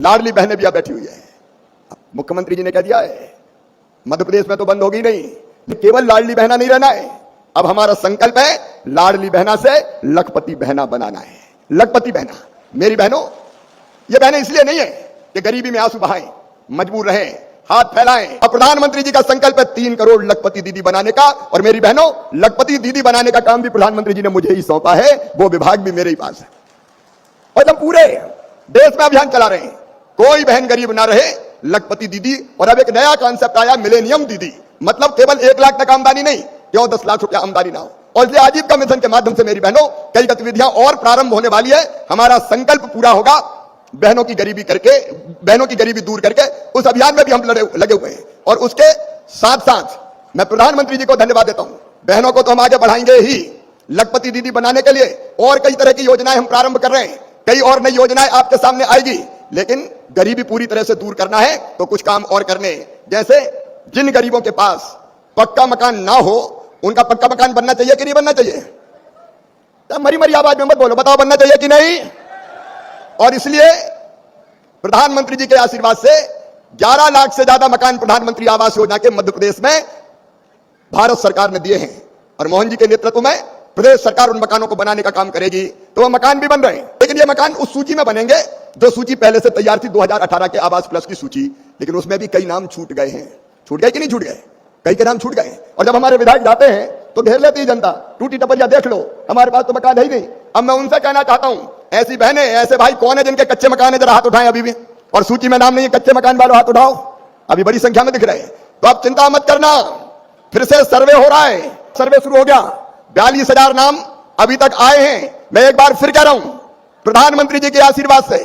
लाडली बहनें भी अब बैठी हुई है। मुख्यमंत्री जी ने कह दिया है मध्य प्रदेश में तो बंद होगी नहीं, केवल लाडली बहना नहीं रहना है। अब हमारा संकल्प है लाडली बहना से लखपति बहना बनाना है। लखपति बहना, मेरी बहनों, ये बहनें इसलिए नहीं है कि गरीबी में आंसू बहाएं, मजबूर रहें, हाथ फैलाएं। अब प्रधानमंत्री जी का संकल्प है 3 करोड़ लखपति दीदी बनाने का, और मेरी बहनों, लखपति दीदी बनाने का काम भी प्रधानमंत्री जी ने मुझे ही सौंपा है, वो विभाग भी मेरे ही पास है। और हम पूरे देश में अभियान चला रहे हैं, कोई बहन गरीब ना रहे, लखपति दीदी। और अब एक नया कॉन्सेप्ट आया, मिलेनियम दीदी, मतलब केवल 1 लाख तक आमदनी नहीं, क्यों 10 लाख रुपया आमदनी ना हो। और इसलिए आजीविका मिशन के माध्यम से मेरी बहनों कई गतिविधियां और प्रारंभ होने वाली है। हमारा संकल्प पूरा होगा, बहनों की गरीबी करके, बहनों की गरीबी दूर करके, उस अभियान में भी हम लगे हुए हैं। और उसके साथ साथ मैं प्रधानमंत्री जी को धन्यवाद देता हूं। बहनों को तो हम आगे बढ़ाएंगे ही, लखपति दीदी बनाने के लिए और कई तरह की योजनाएं हम प्रारंभ कर रहे हैं, कई और नई योजनाएं आपके सामने आएगी। लेकिन गरीबी पूरी तरह से दूर करना है तो कुछ काम और करने हैं। जैसे जिन गरीबों के पास पक्का मकान ना हो, उनका पक्का मकान बनना चाहिए कि नहीं बनना चाहिए? तब मरी मरी आवाज में मत बोलो, बताओ बनना चाहिए कि नहीं। और इसलिए प्रधानमंत्री जी के आशीर्वाद से 11 लाख से ज्यादा मकान प्रधानमंत्री आवास योजना के मध्य प्रदेश में भारत सरकार ने दिए हैं। और मोहन जी के नेतृत्व में प्रदेश सरकार उन मकानों को बनाने का काम करेगी, तो वह मकान भी बन रहे हैं। लेकिन ये मकान उस सूची में बनेंगे जो सूची पहले से तैयार थी, 2018 के आवास प्लस की सूची। लेकिन उसमें भी कई नाम छूट गए हैं। छूट गए कि नहीं छूट गए? कई के नाम छूट गए। और जब हमारे विधायक जाते हैं तो घेर लेती है जनता, टूटी टपरिया देख लो, हमारे पास तो मकान है ही नहीं। अब मैं उनसे कहना चाहता हूं, ऐसी बहनें, ऐसे भाई कौन है जिनके कच्चे मकान है, जरा हाथ उठाएं अभी भी। और सूची में नाम नहीं है कच्चे मकान वालों, हाथ उठाओ, अभी बड़ी संख्या में दिख रहे हैं। तो आप चिंता मत करना, फिर से सर्वे हो रहा है, सर्वे शुरू हो गया। 42,000 नाम अभी तक आए हैं। मैं एक बार फिर कह रहा हूं, प्रधानमंत्री जी के आशीर्वाद से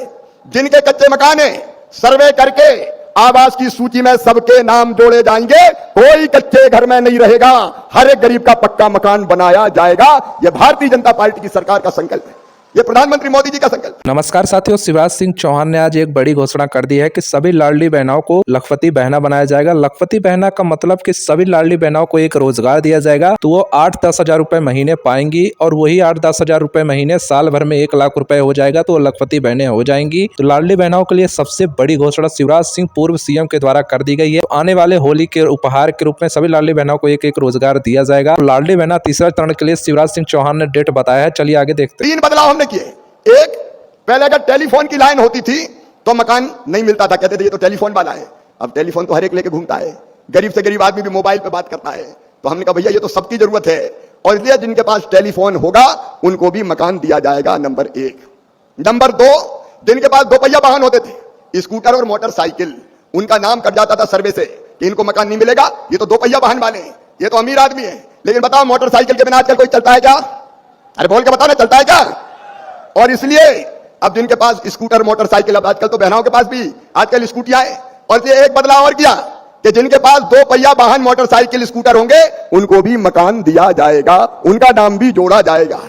जिनके कच्चे मकान है, सर्वे करके आवास की सूची में सबके नाम जोड़े जाएंगे। कोई कच्चे घर में नहीं रहेगा, हर एक गरीब का पक्का मकान बनाया जाएगा। यह भारतीय जनता पार्टी की सरकार का संकल्प है, ये प्रधानमंत्री मोदी जी का संकल्प। नमस्कार साथियों, शिवराज सिंह चौहान ने आज एक बड़ी घोषणा कर दी है कि सभी लाडली बहनों को लखपति बहना बनाया जाएगा। लखपति बहना का मतलब कि सभी लाडली बहनों को एक रोजगार दिया जाएगा, तो वो 8-10 हजार रुपए महीने पाएंगी, और वही 8-10 हजार रुपए महीने साल भर में 1 लाख रुपए हो जाएगा, तो वो लखपति बहनें हो जाएंगी। तो लाडली बहनों के लिए सबसे बड़ी घोषणा शिवराज सिंह पूर्व सीएम के द्वारा कर दी गई है। आने वाले होली के उपहार के रूप में सभी लाडली बहनों को एक रोजगार दिया जाएगा। लाडली बहना तीसरा चरण के लिए शिवराज सिंह चौहान ने डेट बताया है। चलिए आगे देखते हैं। 3 बदलाव हमने किए। एक, पहले अगर टेलीफोन की लाइन होती थी तो मकान नहीं मिलता था, कहते थे ये तो टेलीफोन वाला है। अब टेलीफोन तो हर एक लेके घूमता है, गरीब से गरीब आदमी भी मोबाइल पे बात करता है। तो हमने कहा भैया ये तो सबकी जरूरत है, और इसलिए जिनके पास टेलीफोन होगा उनको भी मकान दिया जाएगा, नंबर 1। नंबर 2, जिनके पास 2 पहिया वाहन होते थे, स्कूटर और मोटरसाइकिल, उनका नाम कट जाता था सर्वे से कि इनको मकान नहीं मिलेगा, ये तो 2 पहिया वाहन वाले हैं, ये तो अमीर आदमी है। लेकिन बताओ मोटरसाइकिल के बिना आजकल कोई चलता है क्या? अरे बोल के बताओ ना, चलता है क्या? और इसलिए अब जिनके पास स्कूटर मोटरसाइकिल, अब आजकल तो बहनों के पास भी आजकल स्कूटियां हैं। और इसलिए एक बदलाव और किया कि जिनके पास 2 पहिया वाहन मोटरसाइकिल स्कूटर होंगे उनको भी मकान दिया जाएगा, उनका नाम भी जोड़ा जाएगा।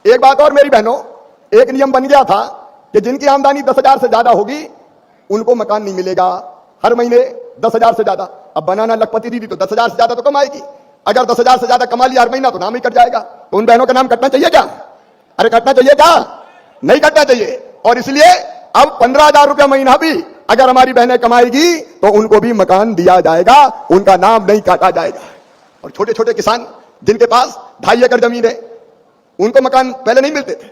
एक बात और मेरी बहनों, एक नियम बन गया था कि जिनकी आमदनी 10,000 से ज्यादा होगी उनको मकान नहीं मिलेगा, हर महीने 10,000 से ज्यादा। अब बनाना लखपति दीदी तो 10,000 से ज्यादा तो कमाएगी, अगर 10,000 से ज्यादा कमा लिया हर महीना तो नाम ही कट जाएगा। तो उन बहनों का नाम कटना चाहिए क्या? अरे कटना चाहिए क्या? नहीं कटना चाहिए। और इसलिए अब 15,000 रुपया महीना भी अगर हमारी बहनें कमाएगी तो उनको भी मकान दिया जाएगा, उनका नाम नहीं काटा जाएगा। और छोटे छोटे किसान जिनके पास 2.5 एकड़ जमीन है, उनको मकान पहले नहीं मिलते थे,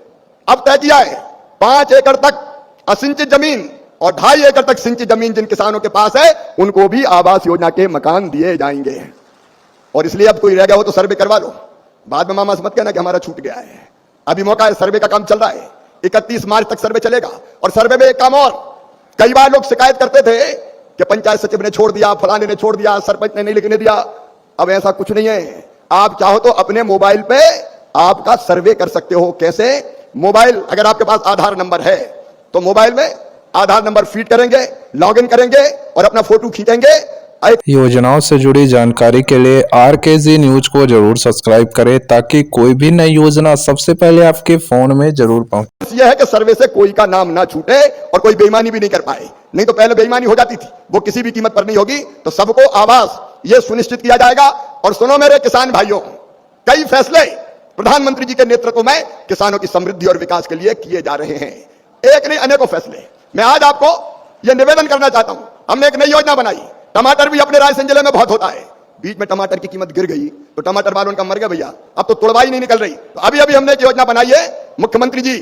अब तय किया है 5 एकड़ तक असिंचित जमीन और 2.5 एकड़ तक सिंचित जमीन जिन किसानों के पास है उनको भी आवास योजना के मकान दिए जाएंगे। और इसलिए अब कोई रह गया हो तो सर्वे करवा लो, बाद में मामा से मत कहना कि हमारा छूट गया है। अभी मौका है, सर्वे का काम चल रहा है, 31 मार्च तक सर्वे चलेगा। और सर्वे में एक काम और, कई बार लोग शिकायत करते थे कि पंचायत सचिव ने छोड़ दिया, फलाने ने छोड़ दिया, सरपंच ने नहीं लिखने दिया। अब ऐसा कुछ नहीं है, आप चाहो तो अपने मोबाइल पे आपका सर्वे कर सकते हो। कैसे? मोबाइल, अगर आपके पास आधार नंबर है तो मोबाइल में आधार नंबर फीड करेंगे, लॉगिन करेंगे और अपना फोटो खींचेंगे। योजनाओं से जुड़ी जानकारी के लिए RKG न्यूज को जरूर सब्सक्राइब करें, ताकि कोई भी नई योजना सबसे पहले आपके फोन में जरूर पहुंचे। यह है कि सर्वे से कोई का नाम ना छूटे और कोई बेईमानी भी नहीं कर पाए। नहीं तो पहले बेईमानी हो जाती थी, वो किसी भी कीमत पर नहीं होगी। तो सबको आवास ये सुनिश्चित किया जाएगा। और सुनो मेरे किसान भाइयों, कई फैसले प्रधानमंत्री जी के नेतृत्व में किसानों की समृद्धि और विकास के लिए किए जा रहे हैं। एक नहीं अनेकों फैसले। मैं आज आपको यह निवेदन करना चाहता हूं, हमने एक नई योजना बनाई। टमाटर भी अपने रायसेन जिले में बहुत होता है। बीच में टमाटर की कीमत गिर गई तो टमाटर वालों का मर गया भैया, अब तो तुड़वाई नहीं निकल रही। तो अभी अभी हमने एक योजना बनाई है, मुख्यमंत्री जी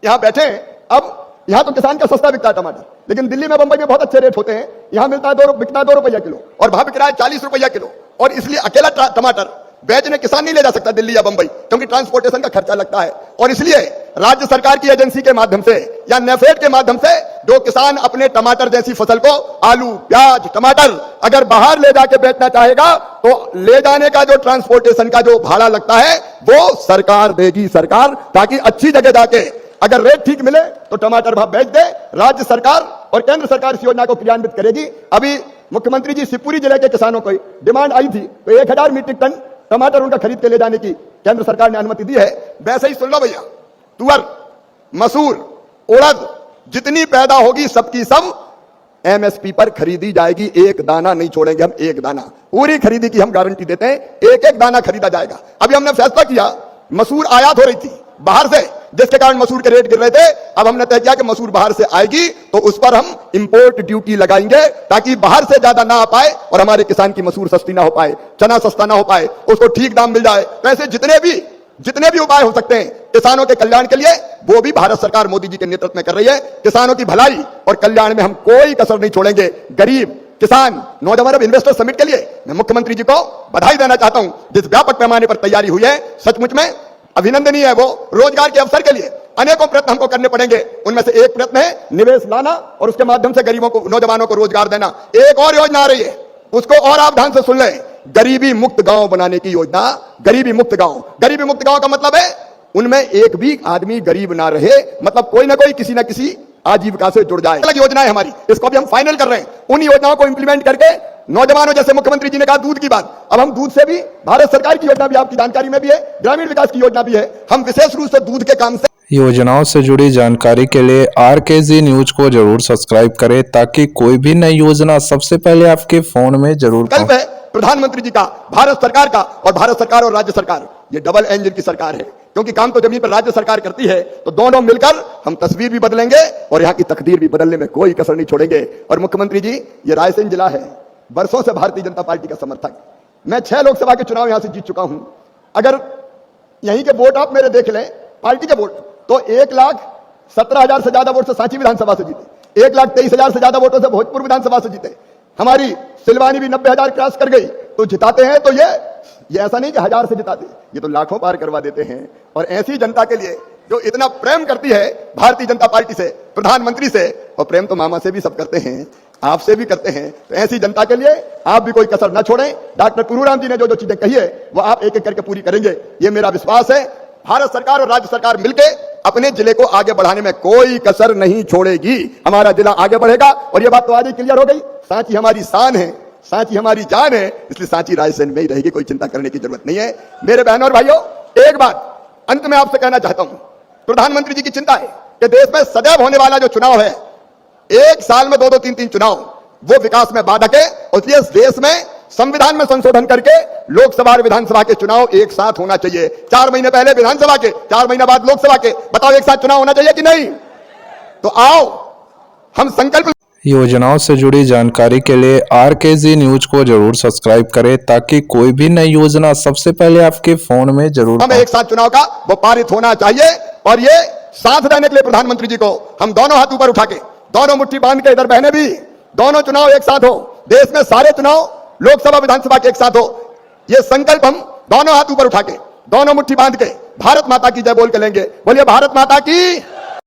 यहां बैठे हैं। अब यहां तो किसान का सस्ता बिकता है टमाटर, लेकिन दिल्ली में बंबई में बहुत अच्छे रेट होते हैं। यहां मिलता है बिकता है 2 रुपया किलो, और वहां बिक रहा है 40 रुपया किलो। और इसलिए अकेला टमाटर बेचने किसान नहीं ले जा सकता दिल्ली या बंबई, क्योंकि ट्रांसपोर्टेशन का खर्चा लगता है। और इसलिए राज्य सरकार की एजेंसी के माध्यम से या नेफेड के माध्यम से जो किसान अपने टमाटर जैसी फसल को, आलू, प्याज, टमाटर अगर बाहर ले जाके बेचना चाहेगा तो ले जाने का जो ट्रांसपोर्टेशन का जो भाड़ा लगता है वो सरकार देगी, सरकार, ताकि अच्छी जगह जाके अगर रेट ठीक मिले तो टमाटर भाव बेच दे। राज्य सरकार और केंद्र सरकार इस योजना को क्रियान्वित करेगी। अभी मुख्यमंत्री जी शिवपुरी जिले के किसानों को डिमांड आई थी, तो 1000 मीट्रिक टन टमाटर उनका खरीद के ले जाने की केंद्र सरकार ने अनुमति दी है। वैसे ही सुन लो भैया, तुअर, मसूर, उड़द जितनी पैदा होगी सबकी सब एमएसपी पर खरीदी जाएगी। एक दाना नहीं छोड़ेंगे हम, एक दाना, पूरी खरीदी की हम गारंटी देते हैं, एक एक दाना खरीदा जाएगा। अभी हमने फैसला किया, मसूर आयात हो रही थी बाहर से, जिसके कारण मसूर के रेट गिर रहे थे। अब हमने तय किया कि मसूर बाहर से आएगी तो उस पर हम इंपोर्ट ड्यूटी लगाएंगे, ताकि बाहर से ज्यादा ना आ पाए और हमारे किसान की मसूर सस्ती ना हो पाए, चना सस्ता ना हो पाए, उसको ठीक दाम मिल जाए। तो ऐसे जितने भी उपाय हो सकते हैं किसानों के कल्याण के लिए, वो भी भारत सरकार मोदी जी के नेतृत्व में कर रही है। किसानों की भलाई और कल्याण में हम कोई कसर नहीं छोड़ेंगे। गरीब, किसान, नौजवान, इन्वेस्टर समिट के लिए मैं मुख्यमंत्री जी को बधाई देना चाहता हूं। जिस व्यापक पैमाने पर तैयारी हुई है सचमुच में अभिनंदनीय है। वो रोजगार के अवसर के लिए अनेकों प्रयत्न हमको करने पड़ेंगे। उनमें से एक प्रयत्न है निवेश लाना और उसके माध्यम से गरीबों को, नौजवानों को रोजगार देना। एक और योजना आ रही है, उसको और आप ध्यान से सुन लें, गरीबी मुक्त गांव बनाने की योजना। गरीबी मुक्त गांव, गरीबी मुक्त गांव का मतलब है उनमें एक भी आदमी गरीब ना रहे, मतलब कोई ना कोई किसी ना किसी आजीविका से जुड़ जाए। अलग योजना है हमारी, इसको भी हम फाइनल कर रहे हैं। उन योजनाओं को इंप्लीमेंट करके नौजवानों, जैसे मुख्यमंत्री जी ने कहा दूध की बात, अब हम दूध से भी, भारत सरकार की योजना भी आपकी जानकारी में भी है, ग्रामीण विकास की योजना भी है। हम विशेष रूप से दूध के काम से योजनाओं से जुड़ी जानकारी के लिए RKG न्यूज को जरूर सब्सक्राइब करें, ताकि कोई भी नई योजना सबसे पहले आपके फोन में जरूर कल्प है प्रधानमंत्री जी का, भारत सरकार का। और भारत सरकार और राज्य सरकार ये डबल इंजन की सरकार है, क्योंकि काम तो जमीन पर राज्य सरकार करती है। तो दोनों मिलकर हम तस्वीर भी बदलेंगे और यहाँ की तकदीर भी बदलने में कोई कसर नहीं छोड़ेंगे। और मुख्यमंत्री जी, ये रायसेन जिला है, बरसों से भारतीय जनता पार्टी का समर्थक। मैं 6 लोकसभा के चुनाव यहां से जीत चुका हूं। अगर यहीं के वोट आप मेरे देख लें, पार्टी के वोट, तो 1,17,000 से ज्यादा वोट से सांची विधानसभा से जीते, 1,23,000 से ज्यादा वोटों से भोजपुर विधानसभा से जीते। हमारी सिलवानी भी 90,000 क्रॉस कर गई। तो जिताते हैं तो ये ऐसा नहीं कि 1000 से जिताते, ये तो लाखों पार करवा देते हैं। और ऐसी जनता के लिए जो इतना प्रेम करती है भारतीय जनता पार्टी से, प्रधानमंत्री से, और प्रेम तो मामा से भी सब करते हैं, आपसे भी करते हैं। तो ऐसी जनता के लिए आप भी कोई कसर न छोड़ें। डॉक्टर पुरूराम जी ने जो चीजें कही है वो आप एक एक करके पूरी करेंगे, ये मेरा विश्वास है। भारत सरकार और राज्य सरकार मिलकर अपने जिले को आगे बढ़ाने में कोई कसर नहीं छोड़ेगी। हमारा जिला आगे बढ़ेगा। और ये बात तो आज ही क्लियर हो गई, सांची हमारी शान है, सांची हमारी जान है, इसलिए सांची रायसेन में ही रहेगी, कोई चिंता करने की जरूरत नहीं है। मेरे बहनों और भाइयों, एक बात अंत में आपसे कहना चाहता हूं, प्रधानमंत्री जी की चिंता है कि देश में सदैव होने वाला जो चुनाव है, एक साल में 2-2, 3-3 चुनाव, वो विकास में बाधक है। इसलिए इस देश में संविधान में संशोधन करके लोकसभा और विधानसभा के चुनाव एक साथ होना चाहिए। 4 महीने पहले विधानसभा के, 4 महीने बाद लोकसभा के। बताओ एक साथ चुनाव होना चाहिए कि नहीं? तो आओ हम संकल्प। योजनाओं से जुड़ी जानकारी के लिए RKG न्यूज को जरूर सब्सक्राइब करें, ताकि कोई भी नई योजना सबसे पहले आपके फोन में जरूर। हमें एक साथ चुनाव का वो पारित होना चाहिए। और ये साथ देने के लिए प्रधानमंत्री जी को हम दोनों हाथ ऊपर उठा के, दोनों मुट्ठी बांध के, इधर बहने भी, दोनों चुनाव एक साथ हो, देश में सारे चुनाव लोकसभा विधानसभा के एक साथ हो, ये संकल्प हम दोनों हाथ ऊपर उठा के, दोनों मुट्ठी बांध के भारत माता की जय बोल के लेंगे। बोलिए भारत माता की।